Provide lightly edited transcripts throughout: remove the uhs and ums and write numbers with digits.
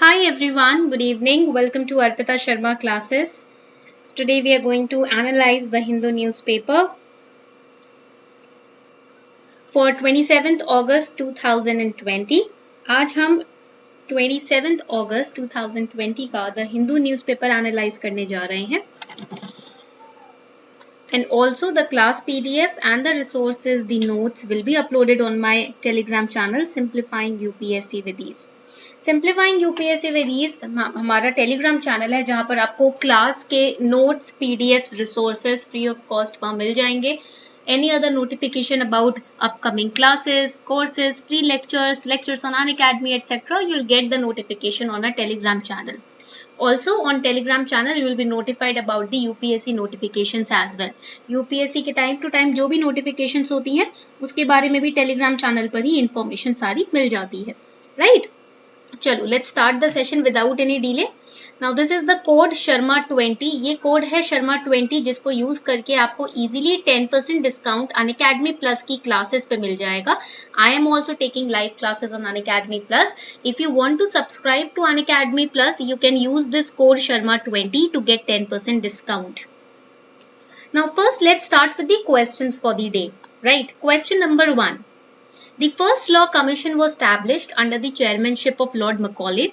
Hi everyone, good evening. Welcome to Arpita Sharma classes. Today we are going to analyze the Hindu newspaper for 27th August 2020. आज हम 27th August 2020 का The Hindu newspaper analyze करने जा रहे हैं. And also the class PDF and the resources, the notes will be uploaded on my Telegram channel Simplifying UPSC with Ease. Simplifying UPSC with ease हमारा Telegram channel है जहां पर आपको class के notes PDFs resources free of cost वहां मिल जाएंगे. Any other notification about upcoming classes courses free lectures on Unacademy etcetera you will get the notification on a Telegram channel. Also on Telegram channel you will be notified about the UPSC notifications as well. UPSC के time to time जो भी notifications होती हैं उसके बारे में भी Telegram channel पर ही इंफॉर्मेशन सारी मिल जाती है. राइट चलो let's start the session without any delay. Now this is the code Sharma 20. ये कोड है शर्मा 20 जिसको यूज करके आपको इजीली 10% डिस्काउंट अनअकैडमी प्लस की क्लासेस पे मिल जाएगा. I am also taking live classes on Unacademy plus. If you want to subscribe to Unacademy plus you can use this code Sharma 20 to get 10% discount. Now first let's start with the questions for the day. Right, question number 1. The first law commission was established under the chairmanship of Lord Macaulay,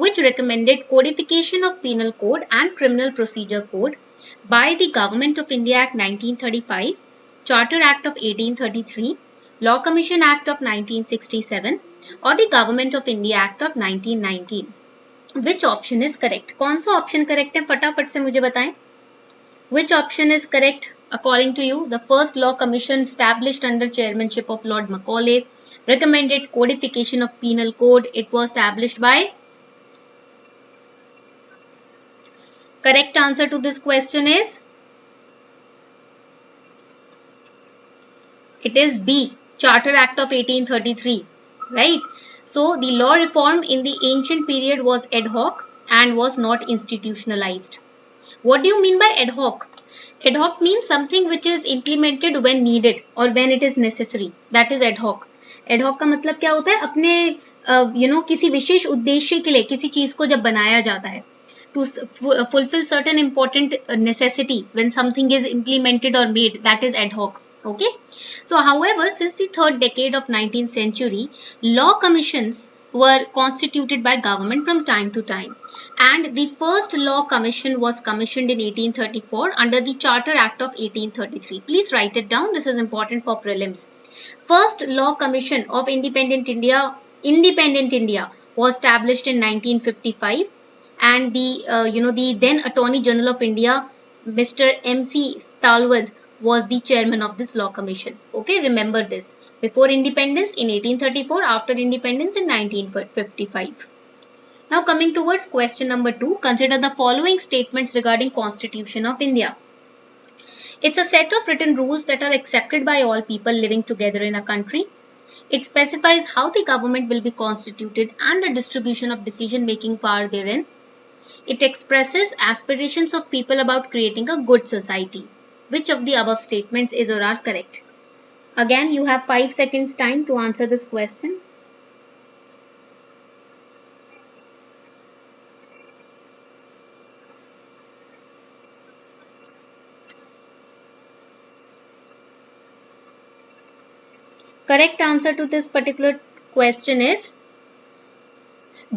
which recommended codification of Penal Code and Criminal Procedure Code by the Government of India Act 1935, Charter Act of 1833, Law Commission Act of 1967 or the Government of India Act of 1919. Which option is correct? कौन सा option correct है फटाफट से मुझे बताएं. Which option is correct according to you? The first law commission established under chairmanship of Lord Macaulay recommended codification of penal code. It was established by. Correct answer to this question is. It is B. Charter Act of 1833. Right. So the law reform in the ancient period was ad hoc and was not institutionalized. What do you mean by ad hoc? Ad hoc means something which is implemented when needed or when it is necessary. That is ad hoc. Ad hoc का मतलब क्या होता है? अपने किसी विशेष उद्देश्य के लिए किसी चीज को जब बनाया जाता है to fulfill certain important necessity when something is implemented or made, that is ad hoc. Okay. So however, since the third decade of 19th century, law commissions were constituted by government from time to time, and the first law commission was commissioned in 1834 under the Charter Act of 1833. Please write it down. This is important for prelims. First law commission of independent India was established in 1955, and the then Attorney General of India, Mr. M.C. Stalwart, was the chairman of this law commission. Okay, remember this. Before independence in 1834, after independence in 1955. Now coming towards question number 2, consider the following statements regarding Constitution of India. It's a set of written rules that are accepted by all people living together in a country. It specifies how the government will be constituted and the distribution of decision-making power therein. It expresses aspirations of people about creating a good society. Which of the above statements is or are correct? Again, you have 5 seconds time to answer this question. Correct answer to this particular question is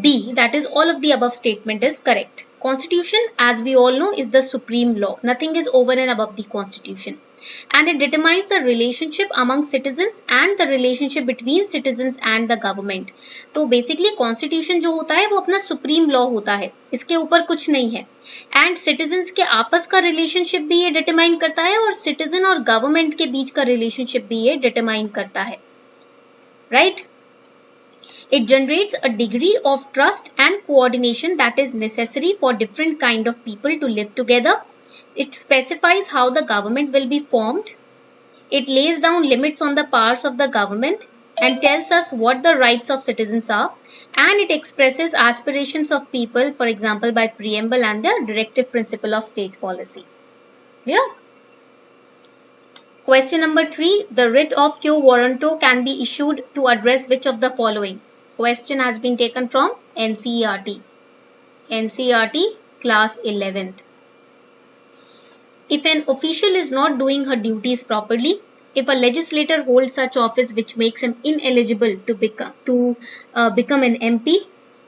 D, that is all of the above statement is correct. Constitution, as we all know, is the supreme law. Nothing is over and above the Constitution. And it determines the relationship among citizens and the relationship between citizens and the government. तो basically Constitution जो होता है वो अपना supreme law होता है. इसके ऊपर कुछ नहीं है. And citizens के आपस का relationship भी ये determine करता है और citizen और government के बीच का relationship भी ये determine करता है. Right? It generates a degree of trust and coordination that is necessary for different kind of people to live together. It specifies how the government will be formed. It lays down limits on the powers of the government and tells us what the rights of citizens are. And it expresses aspirations of people, for example, by preamble and the directive principle of state policy. Yeah. Question number 3. The writ of quo warranto can be issued to address which of the following? Question has been taken from NCERT. NCERT, class 11th. If an official is not doing her duties properly, if a legislator holds such office which makes him ineligible to become an MP,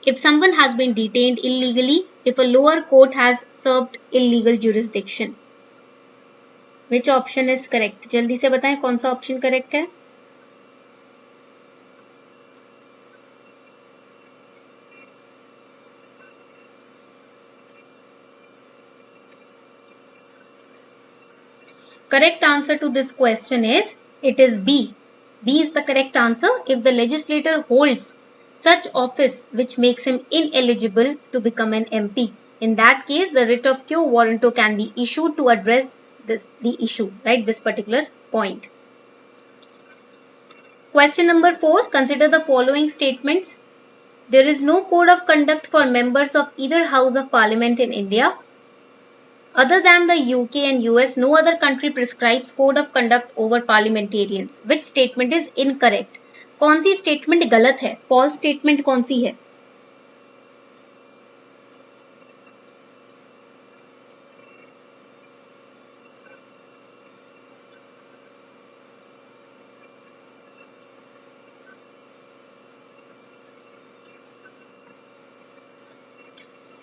if someone has been detained illegally, if a lower court has served illegal jurisdiction. Which option is correct? जल्दी से बताएं कौन सा option correct है? Correct answer to this question is, it is B. B is the correct answer. If the legislator holds such office which makes him ineligible to become an MP, in that case the writ of quo warranto can be issued to address the issue, right? This particular point. Question number 4. Consider the following statements. There is no code of conduct for members of either House of Parliament in India. Other than the UK and US, no other country prescribes code of conduct over parliamentarians. Which statement is incorrect? कौन सी statement गलत है? False statement कौन सी है?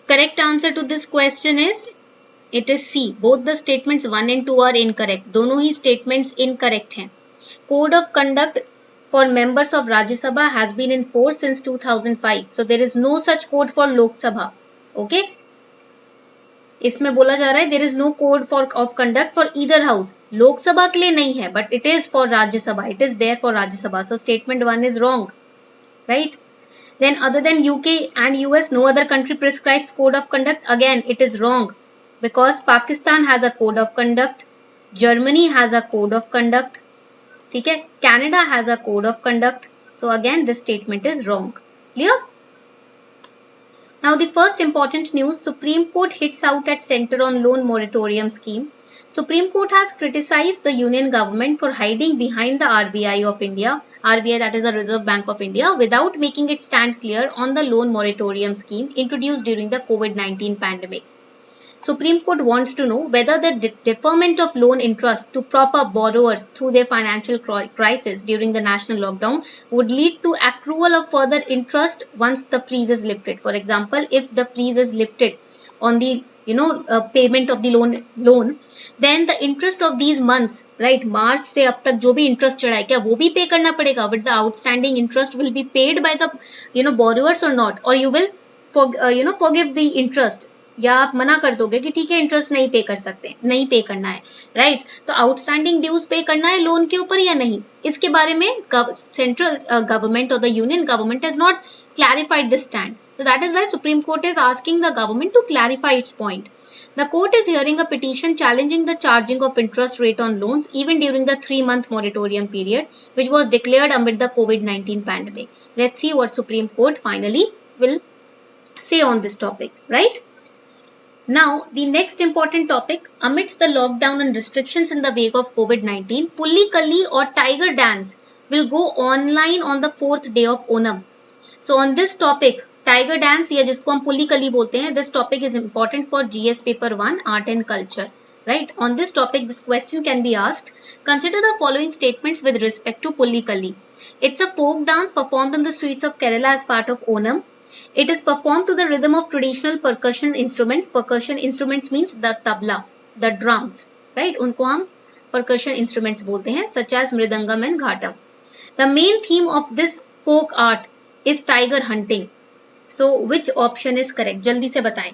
Correct answer to this question is, it is C. Both the statements 1 and 2 are incorrect. दोनों ही statements incorrect हैं. Code of conduct for members of Rajya Sabha has been in force since 2005. So there is no such code for Lok Sabha. Okay? इसमें बोला जा रहा है there is no code of conduct for either house. लोक सभा के लिए नहीं है, but it is for Rajya Sabha. It is there for Rajya Sabha. So statement 1 is wrong. Right? Then other than UK and US, no other country prescribes code of conduct. Again, it is wrong. Because Pakistan has a code of conduct, Germany has a code of conduct, ठीक है, Canada has a code of conduct. So again, this statement is wrong. Clear? Now the first important news, Supreme Court hits out at Centre on Loan Moratorium Scheme. Supreme Court has criticized the Union government for hiding behind the RBI of India, RBI, that is the Reserve Bank of India, without making it stand clear on the loan moratorium scheme introduced during the COVID-19 pandemic. Supreme Court wants to know whether the deferment of loan interest to prop up borrowers through their financial crisis during the national lockdown would lead to accrual of further interest once the freeze is lifted. For example, if the freeze is lifted on the payment of the loan, then the interest of these months, right, March से अब तक जो भी interest चढ़ा है क्या वो भी pay करना पड़ेगा? But the outstanding interest will be paid by the borrowers or not, or you will forgive the interest, या आप मना कर दोगे कि ठीक है इंटरेस्ट नहीं पे कर सकते, नहीं पे करना है, राइट? तो आउटस्टैंडिंग ड्यूज पे करना है लोन के ऊपर या नहीं, इसके बारे में सेंट्रल गवर्नमेंट और the union government has not clarified this stand. So that is why Supreme Court is asking the government to clarify its point. The court is hearing a petition challenging the charging of interest rate on loans even during the 3-month moratorium period, which was declared amid the COVID-19 pandemic. Let's see what Supreme Court finally will say on this topic, right? Now, the next important topic, amidst the lockdown and restrictions in the wake of COVID-19, Pulli Kalli or Tiger Dance will go online on the 4th day of Onam. So on this topic, Tiger Dance या जिसको हम pulley कली बोलते हैं, this topic is important for GS paper 1 art and culture, right? On this topic, this question can be asked. Consider the following statements with respect to Pulli Kalli. It's a folk dance performed on the streets of Kerala as part of Onam. It is performed to the rhythm of traditional percussion instruments. Percussion instruments means the tabla, the drums, right? उनको हम percussion instruments बोलते हैं, such as mridangam and ghatam. The main theme of this folk art is tiger hunting. So which option is correct? जल्दी से बताएं.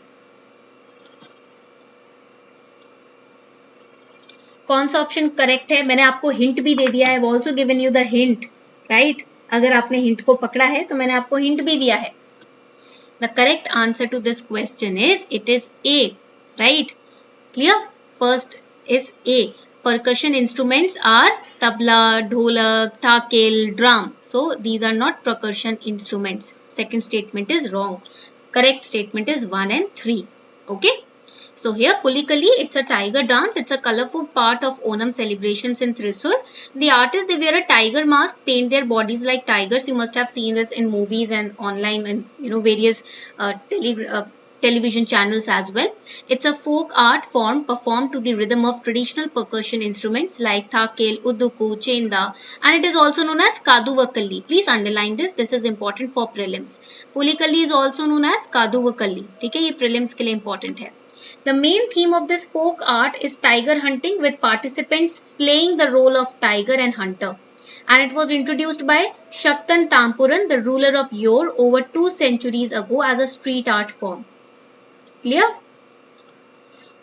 कौन सा option correct है? मैंने आपको हिंट भी दे दिया है. I've also given you the hint, right? अगर आपने हिंट को पकड़ा है तो मैंने आपको हिंट भी दिया है. The correct answer to this question is, it is A, right? Clear? First is A. Percussion instruments are tabla, dholak, thakil, drum. So these are not percussion instruments. Second statement is wrong. Correct statement is 1 and 3. Okay? So here Pulli Kalli, it's a tiger dance. It's a colorful part of Onam celebrations in Thrissur. The artists, they wear a tiger mask, paint their bodies like tigers. You must have seen this in movies and online and various television channels as well. It's a folk art form performed to the rhythm of traditional percussion instruments like thakel, uduku, chenda, and it is also known as kaduvakalli. Please underline this. This is important for prelims. Pulikalli is also known as kaduvakalli. ठीक है, ये prelims के लिए important है. The main theme of this folk art is tiger hunting with participants playing the role of tiger and hunter. And it was introduced by Shaktan Tampuran, the ruler of Yor, over 2 centuries ago as a street art form. Clear?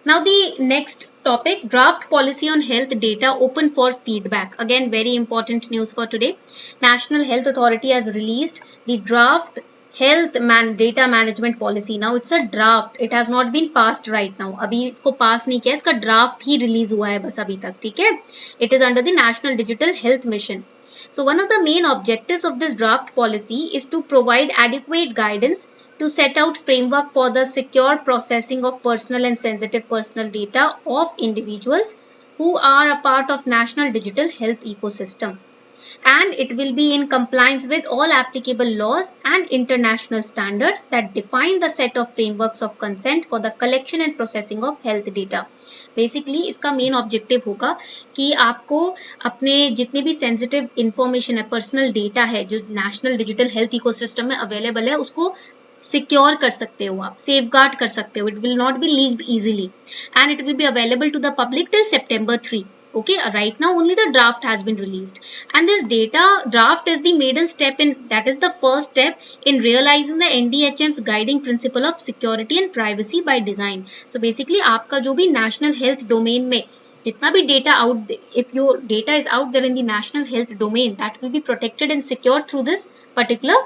Now the next topic, draft policy on health data open for feedback. Again, very important news for today. National Health Authority has released the draft data management policy. Now it's a draft. It has not been passed right now. अभी इसको pass नहीं किया, इसका draft ही release हुआ है बस अभी तक, ठीक है? It is under the National Digital Health Mission. So one of the main objectives of this draft policy is to provide adequate guidance to set out framework for the secure processing of personal and sensitive personal data of individuals who are a part of national digital health ecosystem. And it will be in compliance with all applicable laws and international standards that define the set of frameworks of consent for the collection and processing of health data. Basically, इसका main objective होगा कि आपको अपने जितने भी sensitive information है, personal data है, जो national digital health ecosystem में available है, उसको secure कर सकते हो आप, safeguard कर सकते हो. It will not be leaked easily and it will be available to the public till September 3. Okay, right now only the draft has been released, and this data draft is the maiden step in, that is the first step in realizing the NDHM's guiding principle of security and privacy by design. So basically आपका जो भी national health domain में जितना भी data out, if your data is out there in the national health domain, that will be protected and secured through this particular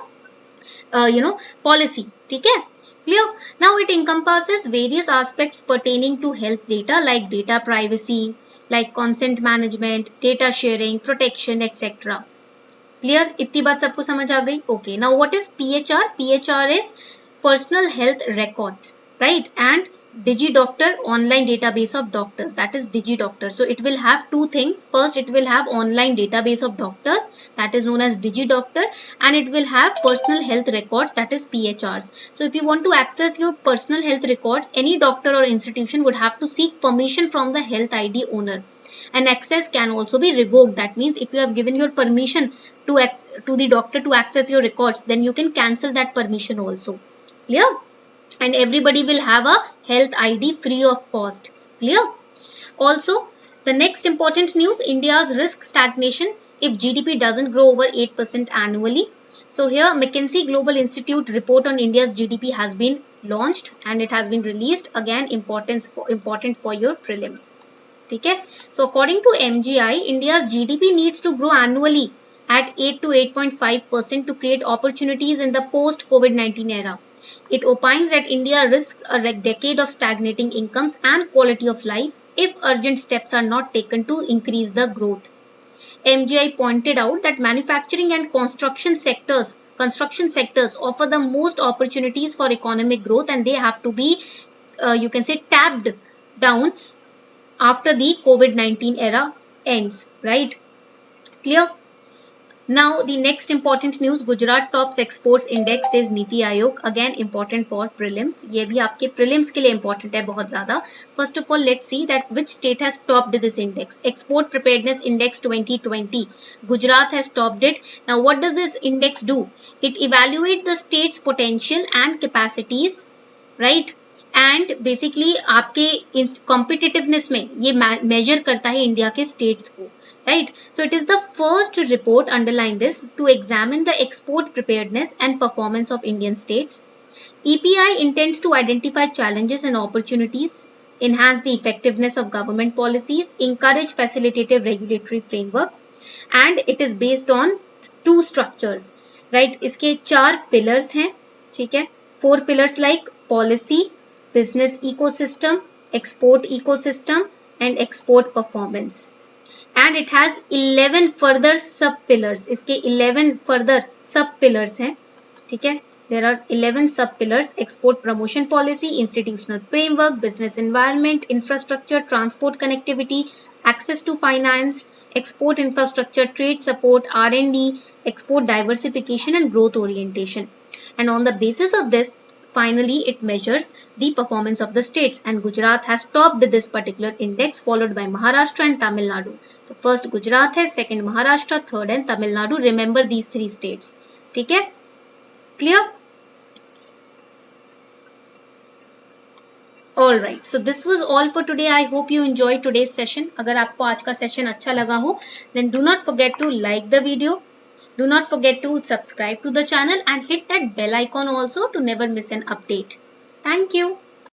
policy. ठीक है? Clear? Now it encompasses various aspects pertaining to health data like data privacy, like consent management, data sharing, protection, etc. Clear? इतनी बात सबको समझ आ गई? Okay. Now what is PHR? PHR is Personal Health Records, right? And DigiDoctor online database of doctors, that is DigiDoctor. So it will have two things. First, it will have online database of doctors, that is known as DigiDoctor, and it will have personal health records, that is PHRs. So if you want to access your personal health records, any doctor or institution would have to seek permission from the health ID owner. And access can also be revoked. That means if you have given your permission to the doctor to access your records, then you can cancel that permission also. Clear? And everybody will have a health ID free of cost. Clear? Also, the next important news, India's risk stagnation if GDP doesn't grow over 8% annually. So here McKinsey Global Institute report on India's GDP has been launched and it has been released. Again, important for your prelims. Okay? So according to MGI, India's GDP needs to grow annually at 8 to 8.5% to create opportunities in the post-COVID-19 era. It opines that India risks a decade of stagnating incomes and quality of life if urgent steps are not taken to increase the growth. MGI pointed out that manufacturing and construction sectors offer the most opportunities for economic growth and they have to be, you can say, tapped down after the COVID-19 era ends, right? Clear? Now, the next important news, Gujarat tops exports index says Niti Aayog. Again, important for prelims. ये भी आपके prelims के लिए important है बहुत ज़्यादा. First of all, let's see that which state has topped this index. Export Preparedness Index 2020. Gujarat has topped it. Now, what does this index do? It evaluates the state's potential and capacities, right? And basically, आपके competitiveness में ये measure करता है India के states को. Right. So it is the first report, underline this, to examine the export preparedness and performance of Indian states. EPI intends to identify challenges and opportunities, enhance the effectiveness of government policies, encourage facilitative regulatory framework, and it is based on two structures. Right. इसके 4 pillars हैं, ठीक है? 4 pillars like policy, business ecosystem, export ecosystem, and export performance. And it has 11 further sub-pillars. इसके 11 further sub-pillars हैं, ठीक है? There are 11 sub-pillars: export promotion policy, institutional framework, business environment, infrastructure, transport connectivity, access to finance, export infrastructure, trade support, R&D, export diversification and growth orientation. And on the basis of this, finally it measures the performance of the states, and Gujarat has topped this particular index, followed by Maharashtra and Tamil Nadu. So first Gujarat है, second Maharashtra, third and Tamil Nadu. Remember these three states. ठीक है? Clear? Alright, so this was all for today. I hope you enjoyed today's session. अगर आपको आज का session अच्छा लगा हो, then do not forget to like the video. Do not forget to subscribe to the channel and hit that bell icon also to never miss an update. Thank you.